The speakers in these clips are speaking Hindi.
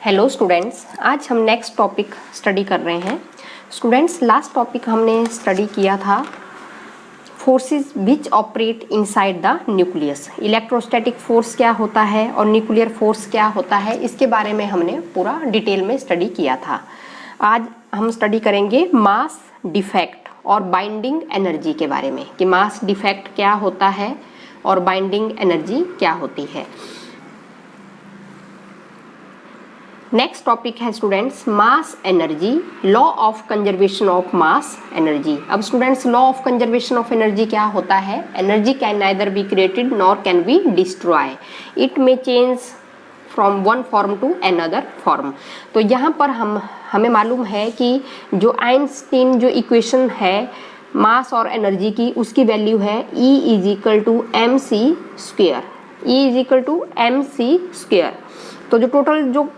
हेलो स्टूडेंट्स, आज हम नेक्स्ट टॉपिक स्टडी कर रहे हैं। स्टूडेंट्स, लास्ट टॉपिक हमने स्टडी किया था forces which operate inside the nucleus. Electrostatic force क्या होता है और न्यूक्लियर फोर्स क्या होता है, इसके बारे में हमने पूरा डिटेल में स्टडी किया था। आज हम स्टडी करेंगे मास डिफेक्ट और बाइंडिंग एनर्जी के बारे में कि मास डिफेक्ट क्या होता है और बाइंडिंग एनर्जी क्या होती है। नेक्स्ट टॉपिक है students mass energy, law of conservation of mass energy. अब students, law of conservation of energy क्या होता है? Energy can neither be created nor can be destroy, it may change from one form to another form. तो यहाँ पर हमें मालूम है कि जो आइंस्टीन जो इक्वेशन है मास और एनर्जी की, उसकी वैल्यू है E is equal to M C square. E is equal to M C square. तो जो टोटल जो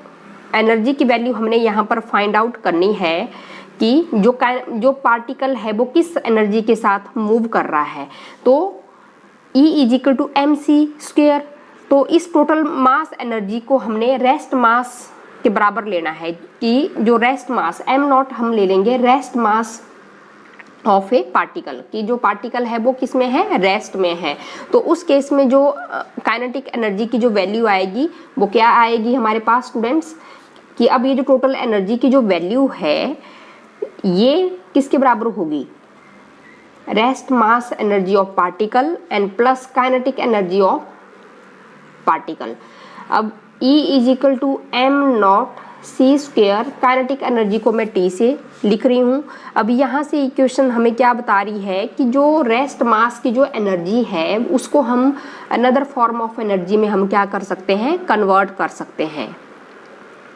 एनर्जी की वैल्यू हमने यहाँ पर फाइंड आउट करनी है कि जो पार्टिकल है वो किस एनर्जी के साथ मूव कर रहा है। तो E is equal to M C square. तो इस टोटल मास एनर्जी को हमने रेस्ट मास के बराबर लेना है कि जो रेस्ट मास एम नॉट हम ले लेंगे rest mass of A particle, कि जो पार्टिकल है वो किस में है? रेस्ट में है। तो उस केस में जो काइनेटिक एनर्जी की जो वैल्यू आएगी वो क्या आएगी हमारे पास स्टूडेंट्स, कि अब ये जो टोटल एनर्जी की जो वैल्यू है ये किसके बराबर होगी? Rest mass energy of particle and plus kinetic energy of particle. अब E is equal to M naught C square, kinetic energy को मैं T से लिख रही हूँ। अब यहाँ से इक्वेशन हमें क्या बता रही है कि जो रेस्ट मास की जो एनर्जी है उसको हम अनदर फॉर्म ऑफ एनर्जी में हम क्या कर सकते हैं? कन्वर्ट कर सकते हैं।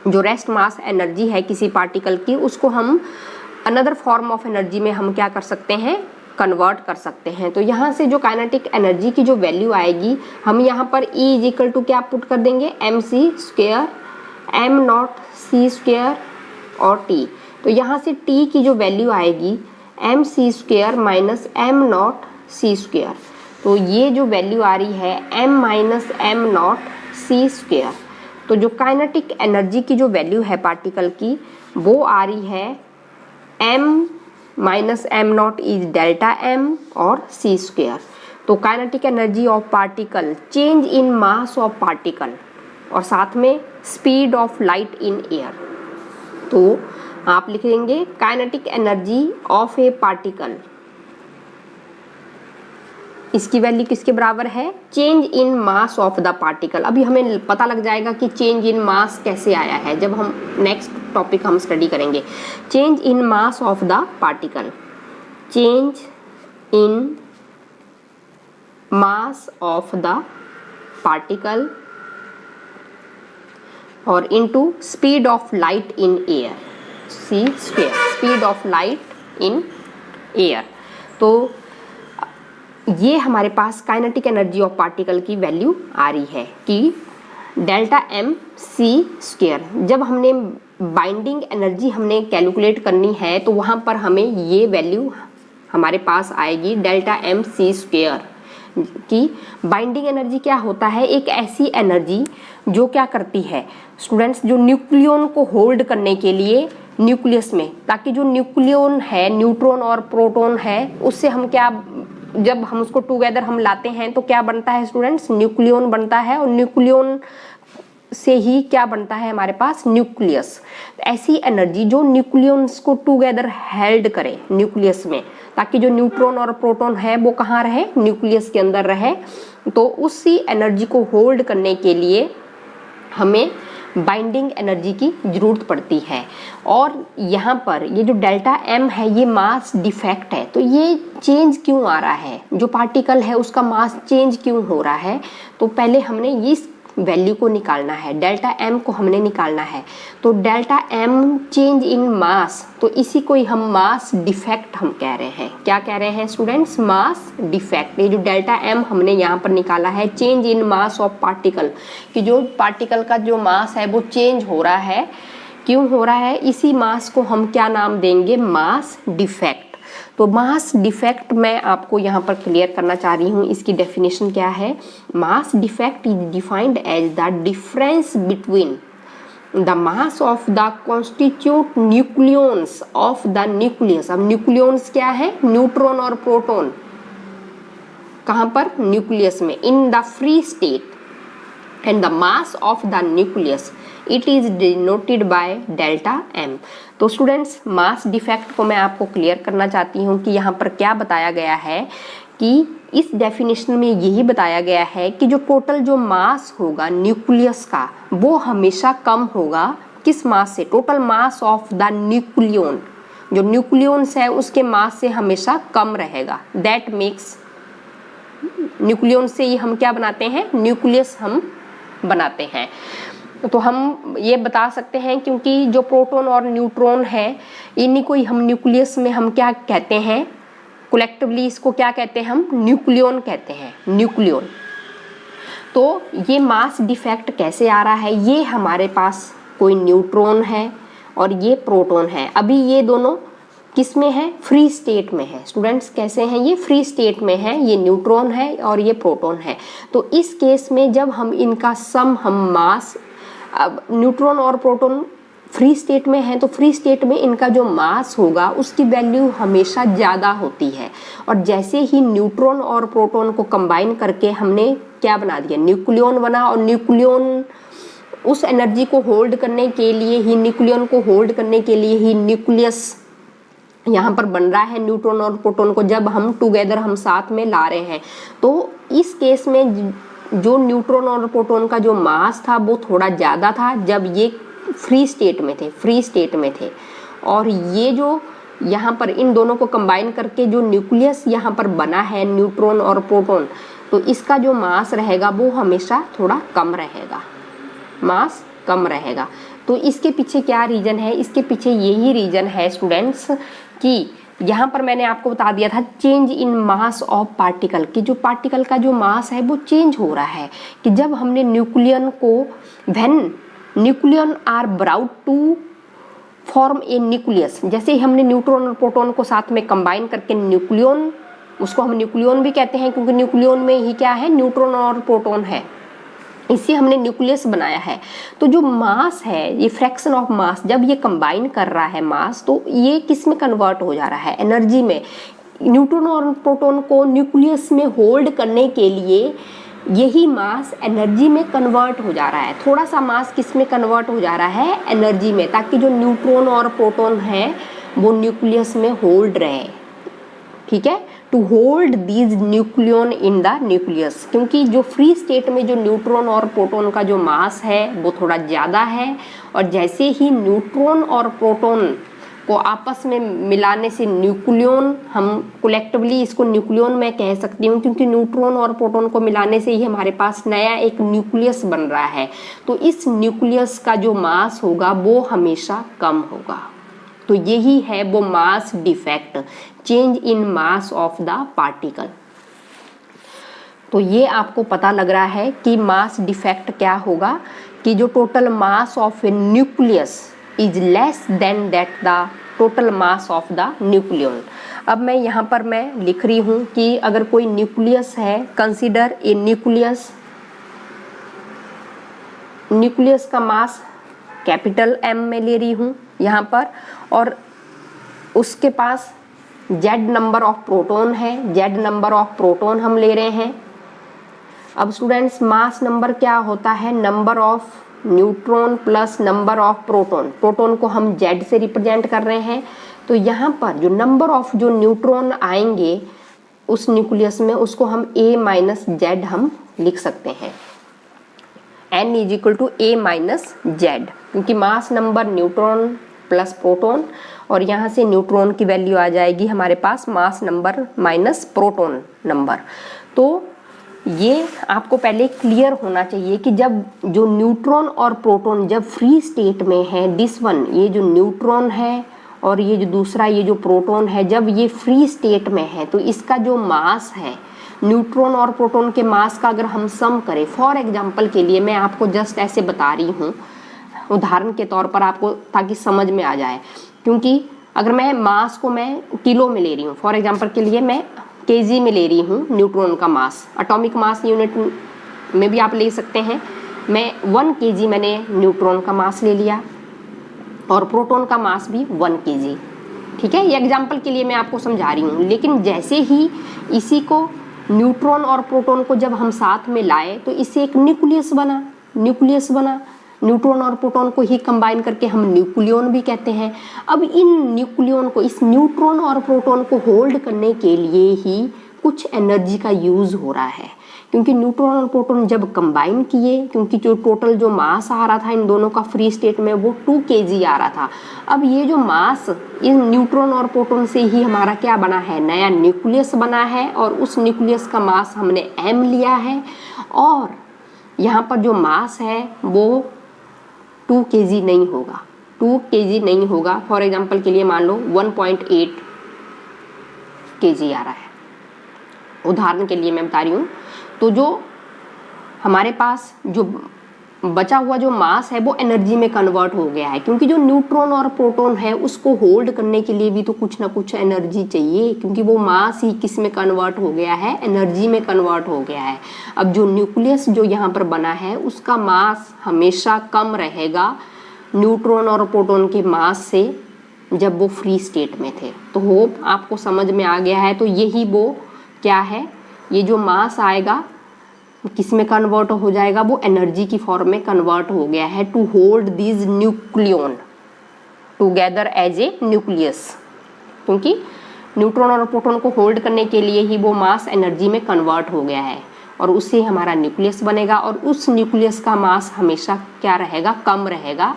जो रेस्ट मास एनर्जी है किसी पार्टिकल की, उसको हम अनदर फॉर्म ऑफ एनर्जी में हम क्या कर सकते हैं? कन्वर्ट कर सकते हैं। तो यहाँ से जो काइनेटिक एनर्जी की जो वैल्यू आएगी, हम यहाँ पर E इज इक्वल टू क्या पुट कर देंगे? M C square, M naught C square और T। तो यहाँ से T की जो वैल्यू आएगी M C square minus M naught C square. तो ये जो वैल्यू आ रही है M minus M naught C square. तो जो काइनेटिक एनर्जी की जो वैल्यू है पार्टिकल की वो आ रही है m minus M not is delta m और c स्क्वेयर। तो kinetic energy of particle, change in mass of particle और साथ में speed of light in air. तो आप लिख देंगे kinetic energy of A particle, इसकी वैल्यू किसके बराबर है? Change in mass of the particle. अभी हमें पता लग जाएगा कि चेंज इन मास कैसे आया है जब हम नेक्स्ट टॉपिक हम स्टडी करेंगे। Change in mass of the particle, change in mass of the particle और into speed of light in air, C square, speed of light in air. तो ये हमारे पास काइनेटिक एनर्जी ऑफ पार्टिकल की वैल्यू आ रही है कि डेल्टा एम सी स्क्वेयर। जब हमने बाइंडिंग एनर्जी हमने कैलकुलेट करनी है तो वहाँ पर हमें ये वैल्यू हमारे पास आएगी डेल्टा एम सी स्क्वेयर। कि बाइंडिंग एनर्जी क्या होता है? एक ऐसी एनर्जी जो क्या करती है स्टूडेंट्स, जो न्यूक्लियन को होल्ड करने के लिए न्यूक्लियस में, ताकि जो न्यूक्लियन है, न्यूट्रॉन और प्रोटॉन है, उससे हम क्या, जब हम उसको टुगेदर हम लाते हैं तो क्या बनता है स्टूडेंट्स? न्यूक्लियन बनता है। और न्यूक्लियन से ही क्या बनता है हमारे पास? न्यूक्लियस। ऐसी एनर्जी जो न्यूक्लियंस को टुगेदर हेल्ड करे न्यूक्लियस में, ताकि जो न्यूट्रॉन और प्रोटॉन है वो कहाँ रहे? न्यूक्लियस के अंदर रहे। तो उसी एनर्जी को होल्ड करने के लिए हमें बाइंडिंग एनर्जी की जरूरत पड़ती है। और यहाँ पर ये जो डेल्टा एम है ये मास डिफेक्ट है। तो ये चेंज क्यों आ रहा है? जो पार्टिकल है उसका मास चेंज क्यों हो रहा है? तो पहले हमने इस वैल्यू को निकालना है, डेल्टा एम को हमने निकालना है। तो डेल्टा एम चेंज इन मास, तो इसी को ही हम मास डिफेक्ट हम कह रहे हैं। क्या कह रहे हैं स्टूडेंट्स? Mass defect. ये जो डेल्टा एम हमने यहाँ पर निकाला है, change in mass of particle, कि जो पार्टिकल का जो मास है वो चेंज हो रहा है। क्यों हो रहा है? इसी मास को हम क्या नाम देंगे? Mass defect. तो मास डिफेक्ट मैं आपको यहाँ पर क्लियर करना चाह रही हूँ। इसकी डेफिनेशन क्या है? Mass defect is defined as the difference between the mass of the constitute nucleons of the nucleus. अब न्यूक्लियॉन्स क्या है? न्यूट्रॉन और प्रोटॉन। कहाँ पर? न्यूक्लियस में। In the free state and the mass of the nucleus it is denoted by delta M. तो स्टूडेंट्स, मास डिफेक्ट को मैं आपको क्लियर करना चाहती हूँ कि यहाँ पर क्या बताया गया है कि इस डेफिनेशन में यही बताया गया है कि जो टोटल जो मास होगा न्यूक्लियस का वो हमेशा कम होगा किस मास से? Total mass of the nucleon, जो न्यूक्लियंस है उसके मास से हमेशा कम रहेगा। दैट मेक्स, न्यूक्लियन से ही हम क्या बनाते हैं? न्यूक्लियस हम बनाते हैं। तो हम ये बता सकते हैं क्योंकि जो प्रोटॉन और न्यूट्रॉन है इन्हीं को ही हम न्यूक्लियस में हम क्या कहते हैं? कलेक्टिवली इसको क्या कहते हैं? हम न्यूक्लियन कहते हैं, न्यूक्लियन। तो ये मास डिफेक्ट कैसे आ रहा है? ये हमारे पास कोई न्यूट्रॉन है और ये प्रोटॉन है। अभी ये दोनों किस में है? फ्री स्टेट में है। स्टूडेंट्स, कैसे हैं? ये फ्री स्टेट में है। ये न्यूट्रॉन है और ये प्रोटॉन है। तो इस केस में जब हम इनका सम हम मास, अब न्यूट्रॉन और प्रोटॉन फ्री स्टेट में है तो फ्री स्टेट में इनका जो मास होगा उसकी वैल्यू हमेशा ज़्यादा होती है। और जैसे ही न्यूट्रॉन और प्रोटॉन को कंबाइन करके हमने क्या बना दिया? न्यूक्लियन बना। और न्यूक्लियन उस एनर्जी को होल्ड करने के लिए ही, न्यूक्लियन को होल्ड करने के लिए ही न्यूक्लियस यहाँ पर बन रहा है। न्यूट्रॉन और प्रोटॉन को जब हम टुगेदर हम साथ में ला रहे हैं तो इस केस में जो न्यूट्रॉन और प्रोटॉन का जो मास था वो थोड़ा ज़्यादा था जब ये फ्री स्टेट में थे, फ्री स्टेट में थे। और ये जो यहाँ पर इन दोनों को कंबाइन करके जो न्यूक्लियस यहाँ पर बना है न्यूट्रॉन और प्रोटॉन, तो इसका जो मास रहेगा वो हमेशा थोड़ा कम रहेगा, मास कम रहेगा। तो इसके पीछे क्या रीज़न है? इसके पीछे यही रीज़न है स्टूडेंट्स कि यहाँ पर मैंने आपको बता दिया था change in mass of particle, कि जो पार्टिकल का जो मास है वो चेंज हो रहा है। कि जब हमने न्यूक्लियन को, when nucleon are brought to form a nucleus, जैसे ही हमने न्यूट्रॉन और प्रोटॉन को साथ में कंबाइन करके न्यूक्लियन, उसको हम न्यूक्लियन भी कहते हैं क्योंकि न्यूक्लियन में ही क्या है? न्यूट्रॉन और प्रोटॉन है। इससे हमने न्यूक्लियस बनाया है। तो जो मास है, ये फ्रैक्शन ऑफ मास, जब ये कंबाइन कर रहा है मास, तो ये किस में कन्वर्ट हो जा रहा है? एनर्जी में। न्यूट्रॉन और प्रोटॉन को न्यूक्लियस में होल्ड करने के लिए यही मास एनर्जी में कन्वर्ट हो जा रहा है। थोड़ा सा मास किस में कन्वर्ट हो जा रहा है? एनर्जी में, ताकि जो न्यूट्रॉन और प्रोटॉन है वो न्यूक्लियस में होल्ड रहे। ठीक है, to hold these nucleon in the nucleus. क्योंकि जो फ्री स्टेट में जो न्यूट्रॉन और प्रोटॉन का जो मास है वो थोड़ा ज़्यादा है, और जैसे ही न्यूट्रॉन और प्रोटॉन को आपस में मिलाने से न्यूक्लियन, हम कलेक्टिवली इसको न्यूक्लियन मैं कह सकती हूँ क्योंकि न्यूट्रॉन और प्रोटॉन को मिलाने से ही हमारे पास नया एक न्यूक्लियस बन रहा है। तो इस न्यूक्लियस का जो मास होगा वो हमेशा कम होगा। तो यही है वो मास defect, change in mass of the particle. तो ये आपको पता लग रहा है कि मास डिफेक्ट क्या होगा, कि जो total mass of A nucleus is less than that the total mass of the nucleon. अब मैं यहाँ पर मैं लिख रही हूँ कि अगर कोई न्यूक्लियस है, कंसीडर ए न्यूक्लियस, न्यूक्लियस का मास कैपिटल M में ले रही हूँ यहाँ पर, और उसके पास Z नंबर ऑफ प्रोटॉन है, Z नंबर ऑफ प्रोटॉन हम ले रहे हैं। अब स्टूडेंट्स, मास नंबर क्या होता है? Number of neutron plus number of proton. Proton को हम Z से रिप्रेजेंट कर रहे हैं। तो यहाँ पर जो नंबर ऑफ जो न्यूट्रॉन आएंगे उस न्यूक्लियस में, उसको हम A माइनस Z हम लिख सकते हैं। N is equal to A minus Z, क्योंकि mass number neutron plus proton, और यहाँ से न्यूट्रॉन की वैल्यू आ जाएगी हमारे पास mass number minus proton number. तो ये आपको पहले क्लियर होना चाहिए कि जब जो न्यूट्रॉन और प्रोटॉन जब फ्री स्टेट में है, दिस वन, ये जो न्यूट्रॉन है और ये जो दूसरा ये जो प्रोटॉन है, जब ये फ्री स्टेट में है तो इसका जो मास है, न्यूट्रॉन और प्रोटॉन के मास का अगर हम सम करें, फॉर एग्जांपल के लिए मैं आपको जस्ट ऐसे बता रही हूँ उदाहरण के तौर पर आपको, ताकि समझ में आ जाए। क्योंकि अगर मैं मास को मैं किलो में ले रही हूँ, फॉर एग्जांपल के लिए मैं केजी में ले रही हूँ न्यूट्रॉन का मास, एटॉमिक मास यूनिट में भी आप ले सकते हैं, मैं 1 kg मैंने न्यूट्रॉन का मास ले लिया और प्रोटॉन का मास भी 1 kg। ठीक है, ये एग्जाम्पल के लिए मैं आपको समझा रही हूँ। लेकिन जैसे ही इसी को न्यूट्रॉन और प्रोटॉन को जब हम साथ में लाए तो इससे एक न्यूक्लियस बना। न्यूट्रॉन और प्रोटॉन को ही कंबाइन करके हम न्यूक्लियन भी कहते हैं। अब इन न्यूक्लियन को, इस न्यूट्रॉन और प्रोटॉन को होल्ड करने के लिए ही कुछ एनर्जी का यूज हो रहा है, क्योंकि न्यूट्रॉन और प्रोटॉन जब कंबाइन किए, क्योंकि जो टोटल जो मास आ रहा था इन दोनों का फ्री स्टेट में वो 2 kg आ रहा था। अब ये जो मास इन न्यूट्रॉन और प्रोटॉन से ही हमारा क्या बना है, नया न्यूक्लियस बना है, और उस न्यूक्लियस का मास हमने m लिया है, और यहाँ पर जो मास है वो 2 kg नहीं होगा, 2 kg नहीं होगा। फॉर एग्जाम्पल के लिए मान लो 1.8 kg आ रहा है, उदाहरण के लिए मैं बता रही हूँ। तो जो हमारे पास जो बचा हुआ जो मास है वो एनर्जी में कन्वर्ट हो गया है, क्योंकि जो न्यूट्रॉन और प्रोटॉन है उसको होल्ड करने के लिए भी तो कुछ ना कुछ एनर्जी चाहिए, क्योंकि वो मास ही किस में कन्वर्ट हो गया है, एनर्जी में कन्वर्ट हो गया है। अब जो न्यूक्लियस जो यहाँ पर बना है उसका मास हमेशा कम रहेगा न्यूट्रॉन और प्रोटॉन के मास से जब वो फ्री स्टेट में थे। तो होप आपको समझ में आ गया है। तो यही वो क्या है, ये जो मास आएगा किस में कन्वर्ट हो जाएगा, वो एनर्जी की फॉर्म में कन्वर्ट हो गया है, to hold these nucleon together as a nucleus. क्योंकि न्यूट्रॉन और प्रोटॉन को होल्ड करने के लिए ही वो मास एनर्जी में कन्वर्ट हो गया है, और उससे हमारा न्यूक्लियस बनेगा, और उस न्यूक्लियस का मास हमेशा क्या रहेगा, कम रहेगा।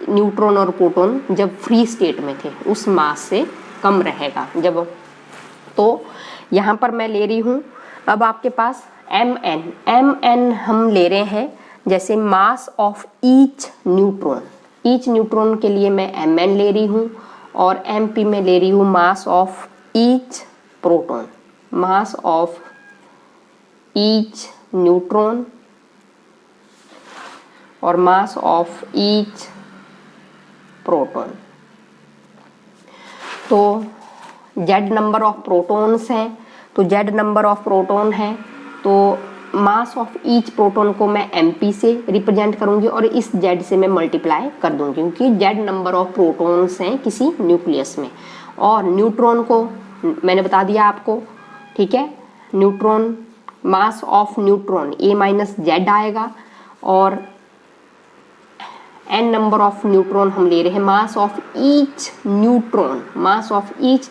न्यूट्रॉन और प्रोटॉन जब फ्री स्टेट में थे उस मास से कम रहेगा जब। तो यहाँ पर मैं ले रही हूँ अब आपके पास mn हम ले रहे हैं, जैसे मास ऑफ ईच न्यूट्रॉन के लिए मैं mn ले रही हूँ, और mp में ले रही हूँ mass of each proton, mass of each neutron और मास ऑफ ईच प्रोटॉन। तो z नंबर ऑफ प्रोटॉन्स हैं, तो z नंबर ऑफ प्रोटॉन है, तो मास ऑफ ईच प्रोटॉन को मैं mp से रिप्रेजेंट करूंगी और इस z से मैं मल्टीप्लाई कर दूंगी, क्योंकि z नंबर ऑफ प्रोटॉन्स हैं किसी न्यूक्लियस में। और न्यूट्रॉन को मैंने बता दिया आपको, ठीक है, neutron mass of neutron a-z आएगा, और n नंबर ऑफ न्यूट्रॉन हम ले रहे हैं, mass of each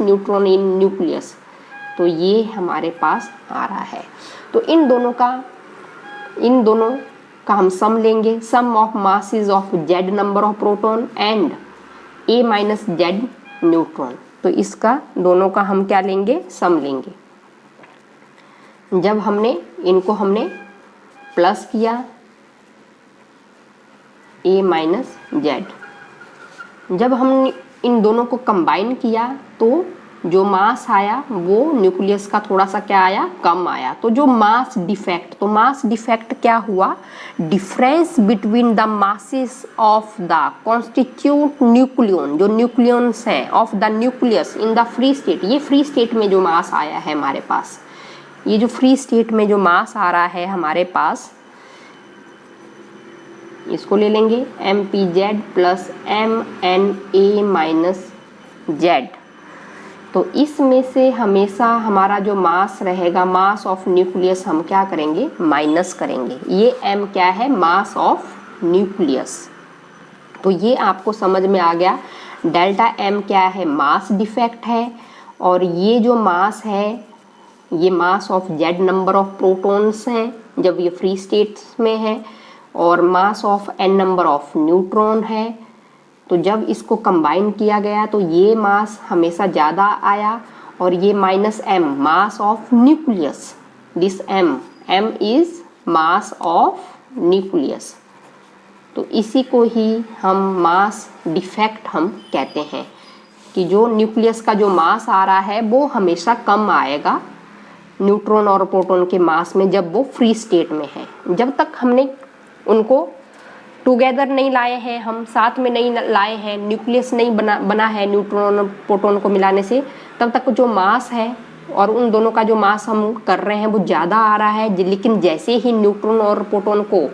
neutron in nucleus. तो ये हमारे पास आ रहा है। तो इन दोनों का हम सम लेंगे, sum of masses of z number of proton and a-z neutron. तो इसका दोनों का हम क्या लेंगे, सम लेंगे। जब हमने प्लस किया a-z, जब हमने इन दोनों को कंबाइन किया तो जो मास आया वो न्यूक्लियस का थोड़ा सा क्या आया, कम आया। तो जो मास डिफेक्ट क्या हुआ, difference between the masses of the constitute nucleon, जो न्यूक्लियंस हैं of the nucleus in the free state. ये फ्री स्टेट में जो मास आया है हमारे पास, ये जो फ्री स्टेट में जो मास आ रहा है हमारे पास, इसको ले लेंगे mpz प्लस mna-z। तो इसमें से हमेशा हमारा जो मास रहेगा, मास ऑफ न्यूक्लियस, हम क्या करेंगे, माइनस करेंगे। ये m क्या है, मास ऑफ न्यूक्लियस। तो ये आपको समझ में आ गया। डेल्टा m क्या है, मास डिफेक्ट है, और ये जो मास है ये mass of z number of protons हैं जब ये फ्री स्टेट्स में है, और mass of n number of neutron है। तो जब इसको कंबाइन किया गया तो ये मास हमेशा ज़्यादा आया, और ये minus m, mass of nucleus, this m is mass of nucleus. तो इसी को ही हम मास डिफेक्ट हम कहते हैं, कि जो न्यूक्लियस का जो मास आ रहा है वो हमेशा कम आएगा न्यूट्रॉन और प्रोटॉन के मास में जब वो फ्री स्टेट में है। जब तक हमने उनको टुगेदर नहीं लाए हैं, हम साथ में नहीं लाए हैं, न्यूक्लियस नहीं बना है न्यूट्रॉन और प्रोटॉन को मिलाने से, तब तक जो मास है और उन दोनों का जो मास हम कर रहे हैं वो ज़्यादा आ रहा है। लेकिन जैसे ही न्यूट्रॉन और प्रोटॉन को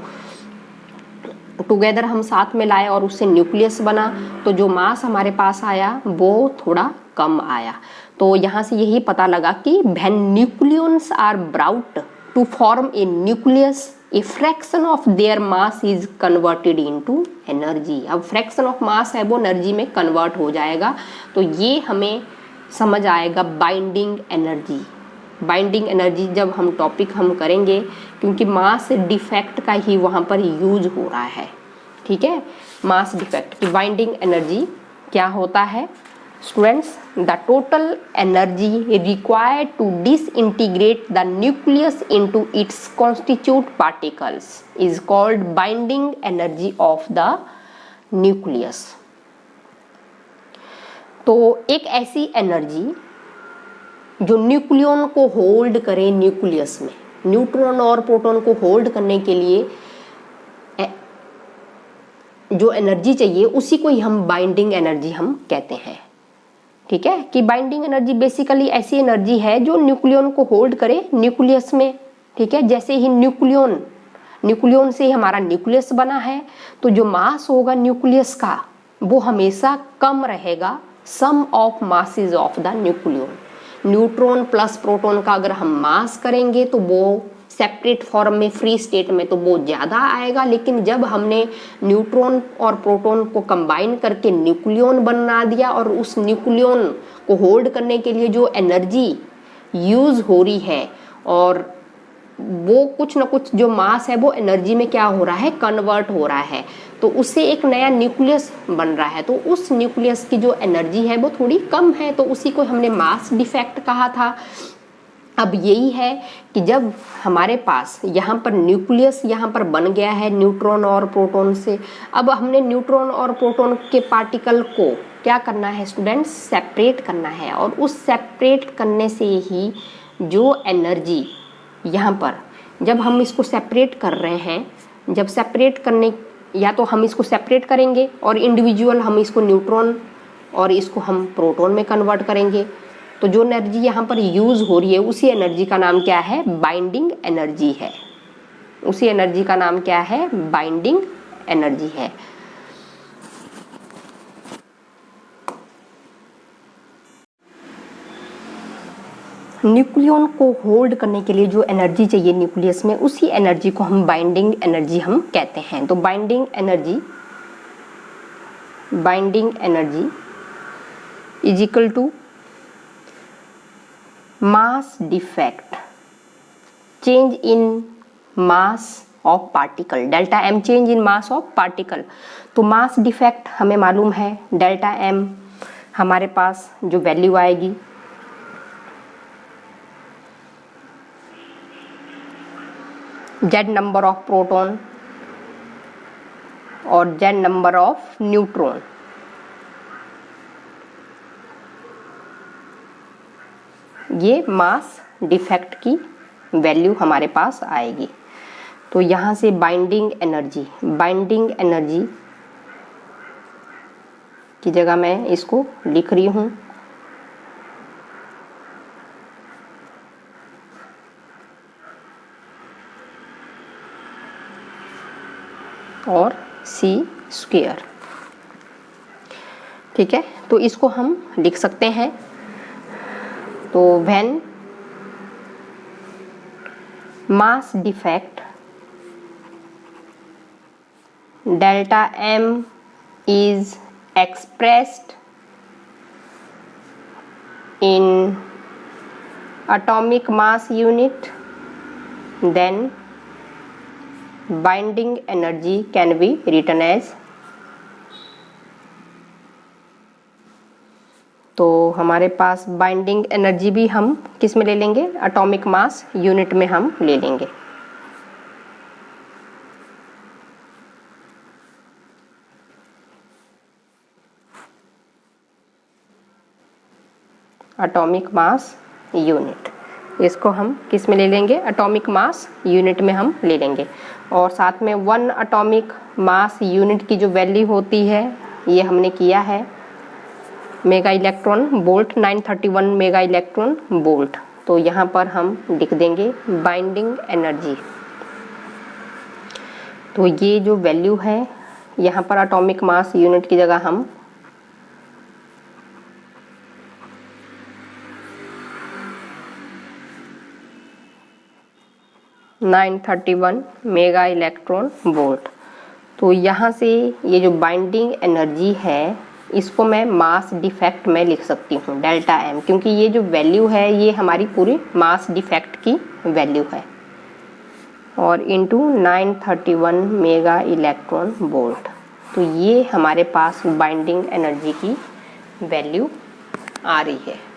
टुगेदर हम साथ में लाए और उससे न्यूक्लियस बना, तो जो मास हमारे पास आया वो थोड़ा कम आया। तो यहाँ से यही पता लगा कि when nucleons are brought to form a nucleus, a fraction of their mass is converted into energy. अब फ्रैक्शन ऑफ मास है वो एनर्जी में कन्वर्ट हो जाएगा। तो ये हमें समझ आएगा बाइंडिंग एनर्जी। बाइंडिंग एनर्जी जब हम टॉपिक हम करेंगे, क्योंकि मास डिफेक्ट का ही वहाँ पर यूज हो रहा है, ठीक है। मास डिफेक्ट की बाइंडिंग एनर्जी क्या होता है students? The total energy required to disintegrate the nucleus into its constitute particles is called binding energy of the nucleus. तो एक ऐसी एनर्जी जो न्यूक्लियन को होल्ड करे, न्यूक्लियस में न्यूट्रॉन और प्रोटॉन को होल्ड करने के लिए जो एनर्जी चाहिए उसी को ही हम बाइंडिंग एनर्जी हम कहते हैं, ठीक है। कि बाइंडिंग एनर्जी बेसिकली ऐसी एनर्जी है जो न्यूक्लियन को होल्ड करे न्यूक्लियस में, ठीक है। जैसे ही न्यूक्लियन से ही हमारा न्यूक्लियस बना है, तो जो मास होगा न्यूक्लियस का वो हमेशा कम रहेगा sum of masses of the nucleon. Neutron plus proton का अगर हम मास करेंगे तो वो सेपरेट फॉर्म में फ्री स्टेट में तो वो ज़्यादा आएगा, लेकिन जब हमने न्यूट्रॉन और प्रोटॉन को कंबाइन करके न्यूक्लियन बना दिया और उस न्यूक्लियन को होल्ड करने के लिए जो एनर्जी यूज़ हो रही है और वो कुछ ना कुछ जो मास है वो एनर्जी में क्या हो रहा है, कन्वर्ट हो रहा है, तो उससे एक नया न्यूक्लियस बन रहा है। तो उस न्यूक्लियस की जो एनर्जी है वो थोड़ी कम है, तो उसी को हमने मास डिफेक्ट कहा था। अब यही है कि जब हमारे पास यहाँ पर न्यूक्लियस यहाँ पर बन गया है न्यूट्रॉन और प्रोटॉन से, अब हमने न्यूट्रॉन और प्रोटॉन के पार्टिकल को क्या करना है स्टूडेंट्स, सेपरेट करना है। और उस सेपरेट करने से ही जो एनर्जी यहाँ पर जब हम इसको सेपरेट कर रहे हैं, जब सेपरेट करने या तो हम इसको सेपरेट करेंगे और इंडिविजुअल हम इसको न्यूट्रॉन और इसको हम प्रोटॉन में कन्वर्ट करेंगे, तो जो एनर्जी यहाँ पर यूज़ हो रही है उसी एनर्जी का नाम क्या है, बाइंडिंग एनर्जी है। उसी एनर्जी का नाम क्या है, बाइंडिंग एनर्जी है। न्यूक्लियन को होल्ड करने के लिए जो एनर्जी चाहिए न्यूक्लियस में, उसी एनर्जी को हम बाइंडिंग एनर्जी हम कहते हैं। तो binding energy is equal to mass defect change in mass of particle, delta M change in mass of particle. तो मास डिफेक्ट हमें मालूम है, डेल्टा एम हमारे पास जो वैल्यू आएगी Z नंबर ऑफ प्रोटॉन और Z नंबर ऑफ न्यूट्रॉन, ये मास डिफेक्ट की वैल्यू हमारे पास आएगी। तो यहाँ से बाइंडिंग एनर्जी की जगह मैं इसको लिख रही हूँ और c², ठीक है। तो इसको हम लिख सकते हैं। तो when mass defect delta m is expressed in atomic mass unit, then binding energy can be written as, तो हमारे पास बाइंडिंग एनर्जी भी हम किस में ले लेंगे, एटॉमिक मास यूनिट में हम ले लेंगे। एटॉमिक मास यूनिट, इसको हम किस में ले लेंगे, एटॉमिक मास यूनिट में हम ले लेंगे। और साथ में 1 एटॉमिक मास यूनिट की जो वैल्यू होती है ये हमने किया है mega electron volt, 931 mega electron volt. तो यहाँ पर हम लिख देंगे बाइंडिंग एनर्जी तो ये जो वैल्यू है, यहाँ पर एटॉमिक मास यूनिट की जगह हम 931 मेगा इलेक्ट्रॉन वोल्ट। तो यहाँ से ये जो बाइंडिंग एनर्जी है इसको मैं मास डिफेक्ट में लिख सकती हूँ डेल्टा एम, क्योंकि ये जो वैल्यू है ये हमारी पूरी मास डिफेक्ट की वैल्यू है, और इंटू 931 मेगा इलेक्ट्रॉन वोल्ट। तो ये हमारे पास बाइंडिंग एनर्जी की वैल्यू आ रही है।